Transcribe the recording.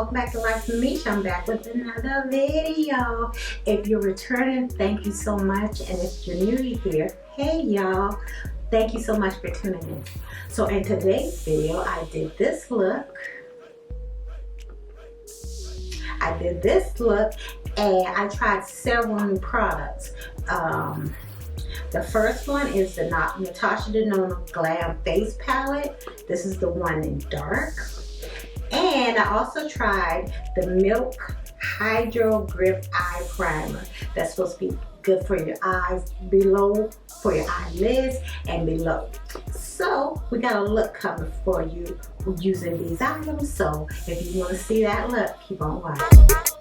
welcome back to Life with Misha. I'm back with another video. If you're returning, thank you so much, and if you're new here, hey y'all, thank you so much for tuning in. So in today's video, I did this look, and I tried several new products. The first one is the Natasha Denona Glam Face Palette. This is the one in dark. And I also tried the Milk Hydro Grip Eye Primer. That's supposed to be good for your eyes below, for your eyelids and below. So we got a look coming for you using these items. So if you want to see that look, keep on watching.